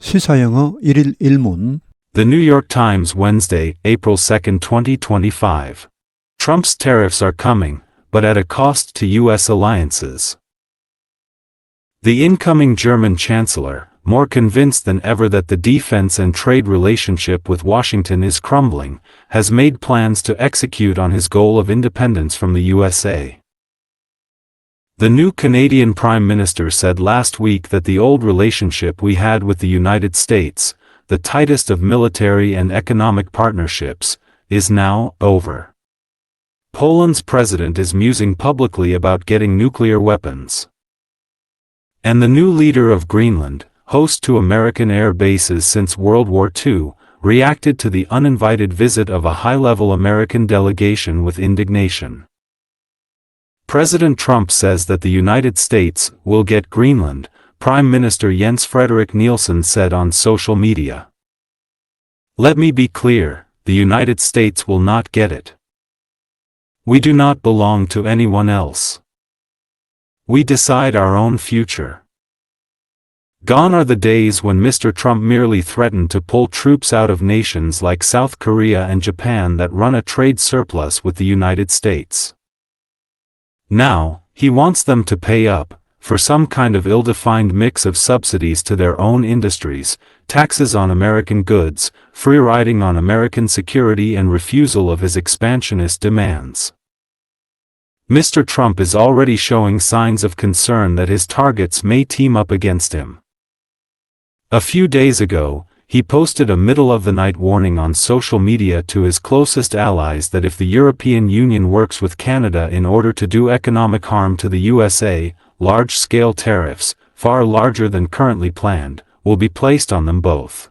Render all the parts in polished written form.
시사영어 1일 1문 The New York Times, Wednesday, April 2, 2025. Trump's tariffs are coming, but at a cost to U.S. alliances. The incoming German chancellor, more convinced than ever that the defense and trade relationship with Washington is crumbling, has made plans to execute on his goal of independence from the USA. The new Canadian Prime Minister said last week that the old relationship we had with the United States, the tightest of military and economic partnerships, is now over. Poland's president is musing publicly about getting nuclear weapons. And the new leader of Greenland, host to American air bases since World War II, reacted to the uninvited visit of a high-level American delegation with indignation. President Trump says that the United States will get Greenland, Prime Minister Jens Frederik Nielsen said on social media. Let me be clear, the United States will not get it. We do not belong to anyone else. We decide our own future. Gone are the days when Mr. Trump merely threatened to pull troops out of nations like South Korea and Japan that run a trade surplus with the United States. Now, he wants them to pay up, for some kind of ill-defined mix of subsidies to their own industries, taxes on American goods, free riding on American security and refusal of his expansionist demands. Mr. Trump is already showing signs of concern that his targets may team up against him. A few days ago, he posted a middle-of-the-night warning on social media to his closest allies that if the European Union works with Canada in order to do economic harm to the USA, large-scale tariffs, far larger than currently planned, will be placed on them both.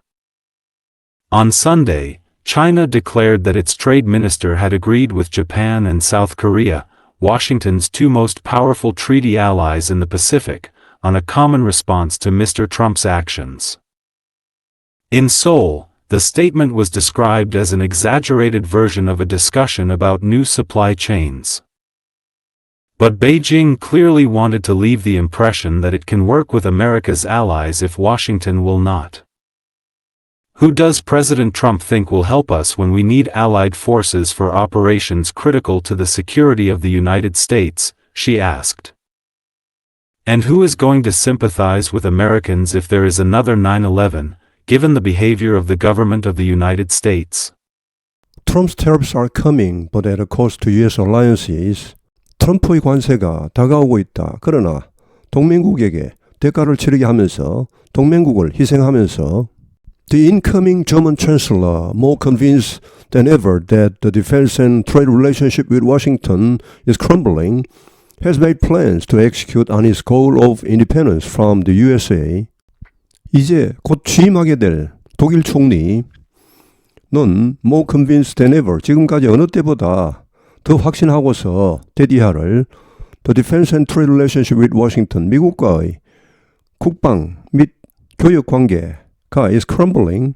On Sunday, China declared that its trade minister had agreed with Japan and South Korea, Washington's two most powerful treaty allies in the Pacific, on a common response to Mr. Trump's actions. In Seoul, the statement was described as an exaggerated version of a discussion about new supply chains. But Beijing clearly wanted to leave the impression that it can work with America's allies if Washington will not. Who does President Trump think will help us when we need allied forces for operations critical to the security of the United States, she asked. And who is going to sympathize with Americans if there is another 9/11, given the behavior of the government of the United States? Trump's tariffs are coming, but at a cost to U.S. alliances. 트럼프의 관세가 다가오고 있다. 그러나 동맹국에게 대가를 치르게 하면서 동맹국을 희생하면서 The incoming German chancellor, more convinced than ever that the defense and trade relationship with Washington is crumbling, has made plans to execute on his goal of independence from the USA. 이제 곧 취임하게 될 독일 총리는 more convinced than ever, 지금까지 어느 때보다 더 확신하고서 대디하를 The defense and trade relationship with Washington, 미국과의 국방 및 교역 관계가 is crumbling,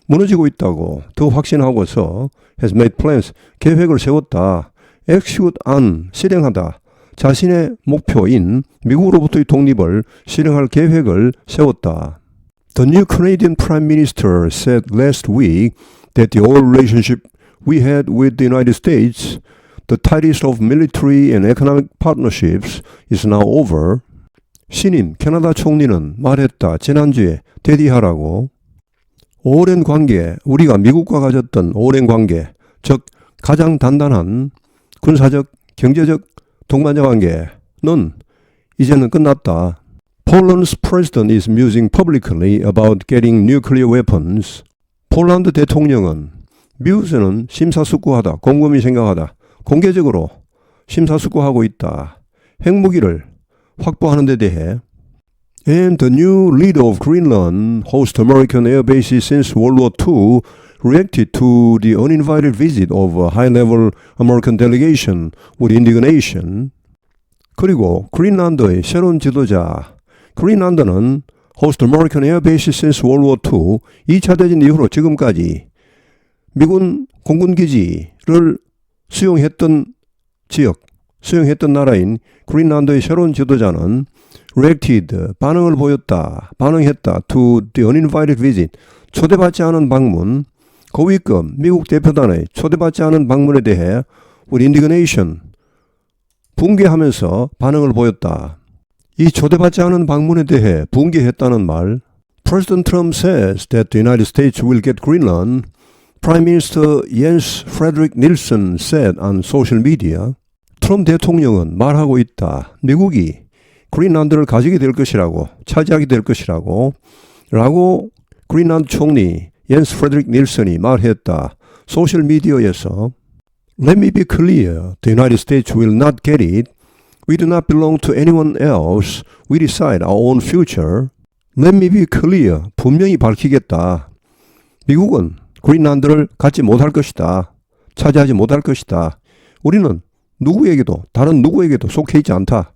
무너지고 있다고 더 확신하고서 has made plans, 계획을 세웠다, execute on, 실행하다, 자신의 목표인 미국으로부터의 독립을 실행할 계획을 세웠다. The new Canadian Prime Minister said last week that the old relationship we had with the United States, the tightest of military and economic partnerships, is now over. 신임 캐나다 총리는 말했다. 지난주에 대디하라고. 오랜 관계, 우리가 미국과 가졌던 오랜 관계, 즉 가장 단단한 군사적, 경제적, 동반자 관계는 이제는 끝났다. Poland's president is musing publicly about getting nuclear weapons. 폴란드 대통령은 미국에서는 심사숙고하다, 곰곰이 생각하다, 공개적으로 심사숙고하고 있다. 핵무기를 확보하는 데 대해. And the new leader of Greenland, host American air bases since World War II, reacted to the uninvited visit of a high-level American delegation with indignation. 그리고 그린란드의 새로운 지도자, 그린란드는 host American air bases since World War II, 2차 대전 이후로 지금까지 미군 공군기지를 수용했던 지역, 수용했던 나라인 그린란드의 새로운 지도자는 reacted, 반응을 보였다, 반응했다, to the uninvited visit, 초대받지 않은 방문, 고위급 미국 대표단의 초대받지 않은 방문에 대해 with indignation, 붕괴하면서 반응을 보였다. 이 초대받지 않은 방문에 대해 붕괴했다는 말, President Trump says that the United States will get Greenland, Prime Minister Jens Fredrik Nielsen said on social media, 트럼프 대통령은 말하고 있다. 미국이 그린란드를 가지게 될 것이라고, 차지하게 될 것이라고, 라고 그린란드 총리 옌스 프레드릭 닐슨이 말했다. 소셜미디어에서 Let me be clear. The United States will not get it. We do not belong to anyone else. We decide our own future. Let me be clear. 분명히 밝히겠다. 미국은 그린란드를 갖지 못할 것이다. 차지하지 못할 것이다. 우리는 누구에게도 다른 누구에게도 속해 있지 않다.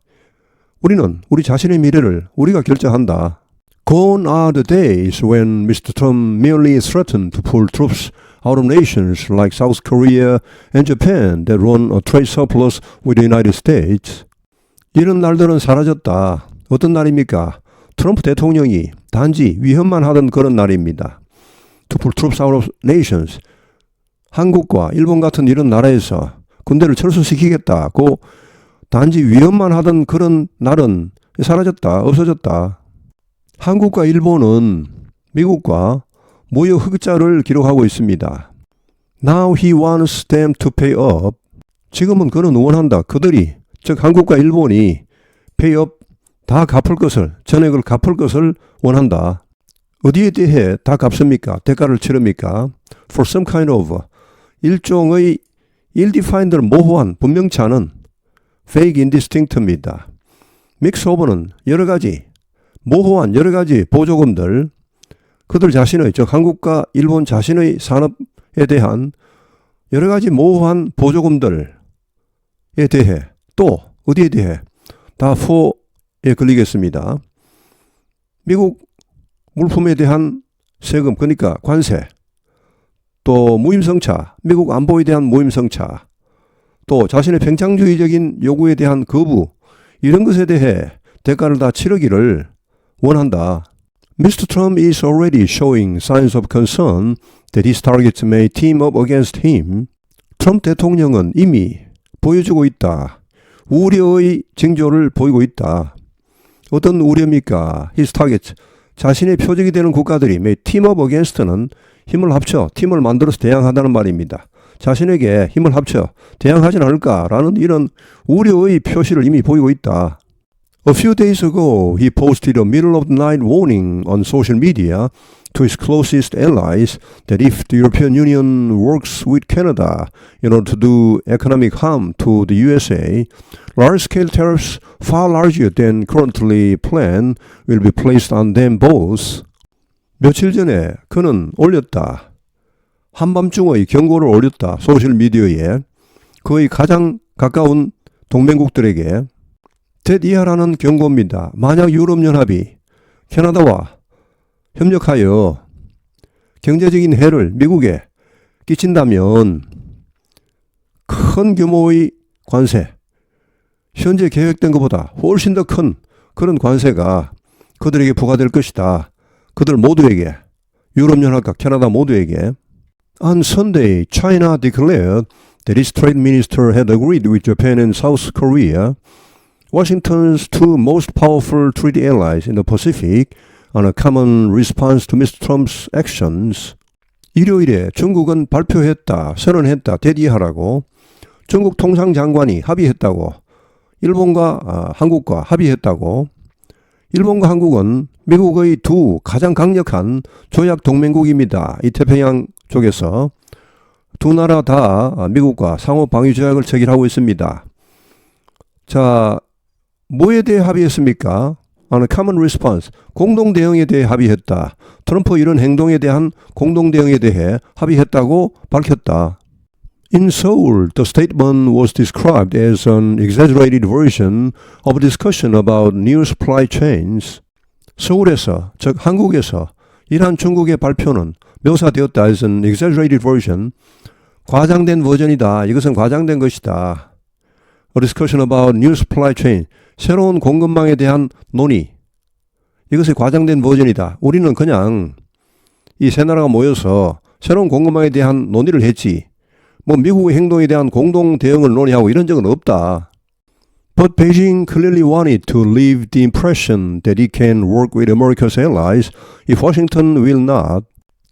우리는 우리 자신의 미래를 우리가 결정한다. Gone are the days when Mr. Trump merely threatened to pull troops out of nations like South Korea and Japan that run a trade surplus with the United States. 이런 날들은 사라졌다. 어떤 날입니까? 트럼프 대통령이 단지 위협만 하던 그런 날입니다. To pull troops out of nations. 한국과 일본 같은 이런 나라에서 군대를 철수시키겠다고 단지 위협만 하던 그런 날은 사라졌다. 없어졌다. 한국과 일본은 미국과 무역 흑자를 기록하고 있습니다. Now he wants them to pay up. 지금은 그는 원한다. 그들이, 즉 한국과 일본이 pay up, 다 갚을 것을, 전액을 갚을 것을 원한다. 어디에 대해 다 갚습니까? 대가를 치릅니까? For some kind of, 일종의 ill-defined, 모호한, 분명치 않은 fake indistinct입니다. 믹스오버는 여러 가지 모호한 여러 가지 보조금들, 그들 자신의, 즉 한국과 일본 자신의 산업에 대한 여러 가지 모호한 보조금들에 대해, 또 어디에 대해 다4에 걸리겠습니다. 미국 물품에 대한 세금, 그러니까 관세, 또 무임승차, 미국 안보에 대한 무임승차, 또 자신의 팽창주의적인 요구에 대한 거부, 이런 것에 대해 대가를 다 치르기를 원한다. Mr. Trump is already showing signs of concern that his targets may team up against him. 트럼프 대통령은 이미 보여주고 있다. 우려의 징조를 보이고 있다. 어떤 우려입니까? His targets, 자신의 표적이 되는 국가들이 may team up against는 힘을 합쳐 팀을 만들어서 대항한다는 말입니다. 자신에게 힘을 합쳐 대항하진 않을까라는 이런 우려의 표시를 이미 보이고 있다. A few days ago, he posted a middle-of-the-night warning on social media to his closest allies that if the European Union works with Canada in order to do economic harm to the USA, large-scale tariffs far larger than currently planned will be placed on them both. 며칠 전에 그는 올렸다. 한밤중의 경고를 올렸다. 소셜미디어에. 그의 가장 가까운 동맹국들에게 대이하라는 경고입니다. 만약 유럽연합이 캐나다와 협력하여 경제적인 해를 미국에 끼친다면 큰 규모의 관세, 현재 계획된 것보다 훨씬 더 큰 그런 관세가 그들에게 부과될 것이다. 그들 모두에게, 유럽연합과 캐나다 모두에게. On Sunday, China declared that its trade minister had agreed with Japan and South Korea, Washington's two most powerful treaty allies in the Pacific, on a common response to Mr. Trump's actions. 일요일에 중국은 발표했다, 선언했다, 대디하라고. 중국 통상장관이 합의했다고. 일본과 한국과 합의했다고. 일본과 한국은 미국의 두 가장 강력한 조약 동맹국입니다. 이 태평양 쪽에서 두 나라 다 미국과 상호 방위 조약을 체결하고 있습니다. 자, 뭐에 대해 합의했습니까? On a common response, 공동 대응에 대해 합의했다. 트럼프 이런 행동에 대한 공동 대응에 대해 합의했다고 밝혔다. In Seoul, the statement was described as an exaggerated version of a discussion about new supply chains. 서울에서, 즉 한국에서 이러한 중국의 발표는 묘사되었다. as an exaggerated version, 과장된 버전이다. 이것은 과장된 것이다. A discussion about new supply chain, 새로운 공급망에 대한 논의, 이것의 과장된 버전이다. 우리는 그냥 이 세 나라가 모여서 새로운 공급망에 대한 논의를 했지. 뭐 미국의 행동에 대한 공동 대응을 논의하고 이런 적은 없다. But Beijing clearly wanted to leave the impression that it can work with America's allies if Washington will not.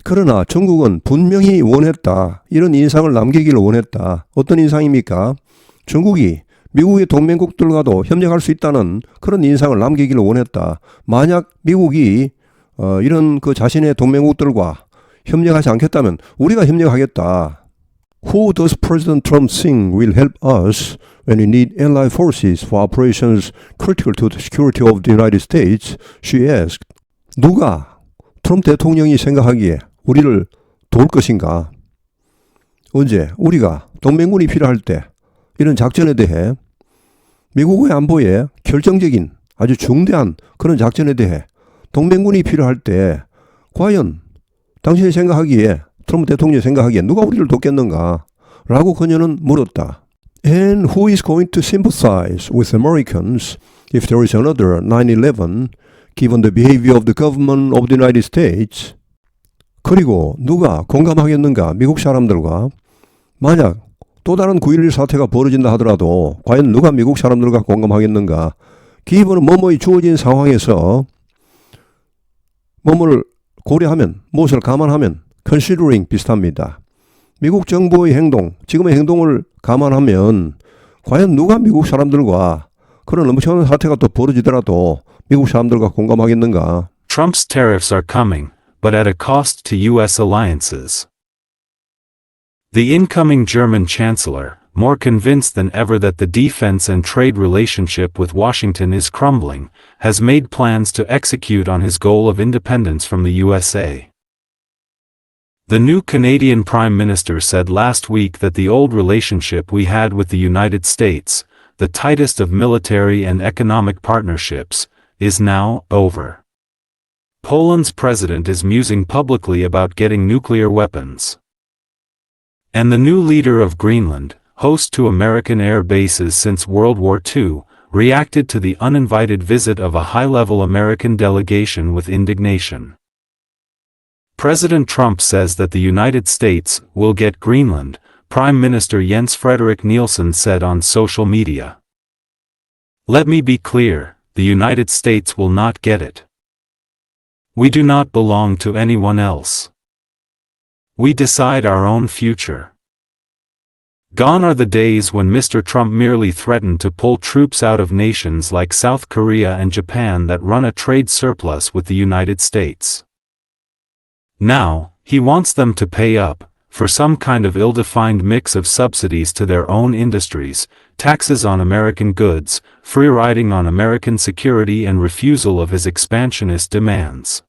그러나 중국은 분명히 원했다. 이런 인상을 남기기를 원했다. 어떤 인상입니까? 중국이 미국의 동맹국들과도 협력할 수 있다는 그런 인상을 남기기를 원했다. 만약 미국이 이런 그 자신의 동맹국들과 협력하지 않겠다면 우리가 협력하겠다. Who does President Trump think will help us when we need allied forces for operations critical to the security of the United States? She asked. 누가 트럼프 대통령이 생각하기에 우리를 도울 것인가? 언제 우리가 동맹군이 필요할 때 이런 작전에 대해 미국의 안보에 결정적인 아주 중대한 그런 작전에 대해 동맹군이 필요할 때 과연 당신이 생각하기에 트럼프 대통령이 생각하기에 누가 우리를 돕겠는가? 라고 그녀는 물었다. And who is going to sympathize with Americans if there is another 9/11 given the behavior of the government of the United States? 그리고 누가 공감하겠는가? 미국 사람들과 만약 또 다른 9.11 사태가 벌어진다 하더라도 과연 누가 미국 사람들과 공감하겠는가? 기본은 뭐뭐이 주어진 상황에서 뭐뭐를 고려하면 무엇을 감안하면 considering 비슷합니다. 미국 정부의 행동, 지금의 행동을 감안하면 과연 누가 미국 사람들과 그런 엄청난 사태가 또 벌어지더라도 미국 사람들과 공감하겠는가? Trump's tariffs are coming, but at a cost to U.S. alliances. The incoming German chancellor, more convinced than ever that the defense and trade relationship with Washington is crumbling, has made plans to execute on his goal of independence from the USA. The new Canadian Prime Minister said last week that the old relationship we had with the United States, the tightest of military and economic partnerships, is now over. Poland's president is musing publicly about getting nuclear weapons. And the new leader of Greenland, host to American air bases since World War II, reacted to the uninvited visit of a high-level American delegation with indignation. President Trump says that the United States will get Greenland, Prime Minister Jens Frederik Nielsen said on social media. Let me be clear, the United States will not get it. We do not belong to anyone else. We decide our own future. Gone are the days when Mr. Trump merely threatened to pull troops out of nations like South Korea and Japan that run a trade surplus with the United States. Now, he wants them to pay up, for some kind of ill-defined mix of subsidies to their own industries, taxes on American goods, free riding on American security and refusal of his expansionist demands.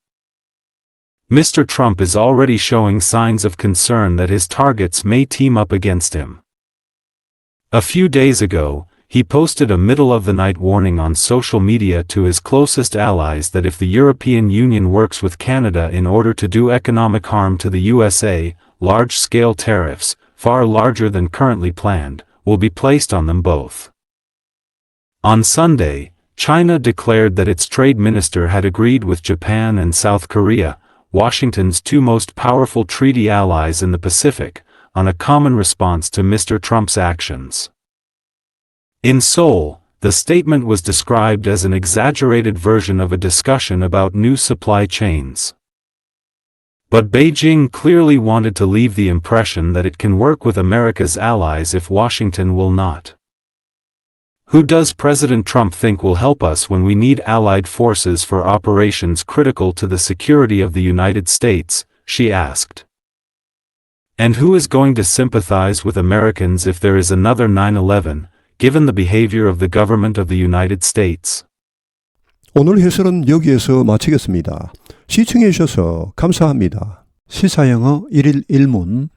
Mr. Trump is already showing signs of concern that his targets may team up against him. A few days ago, he posted a middle-of-the-night warning on social media to his closest allies that if the European Union works with Canada in order to do economic harm to the USA, large-scale tariffs, far larger than currently planned, will be placed on them both. On Sunday, China declared that its trade minister had agreed with Japan and South Korea, Washington's two most powerful treaty allies in the Pacific, on a common response to Mr. Trump's actions. In Seoul, the statement was described as an exaggerated version of a discussion about new supply chains. But Beijing clearly wanted to leave the impression that it can work with America's allies if Washington will not. Who does President Trump think will help us when we need allied forces for operations critical to the security of the United States? She asked. And who is going to sympathize with Americans if there is another 9/11, given the behavior of the government of the United States? 오늘 해설은 여기에서 마치겠습니다. 시청해 주셔서 감사합니다. 시사영어 1일 1문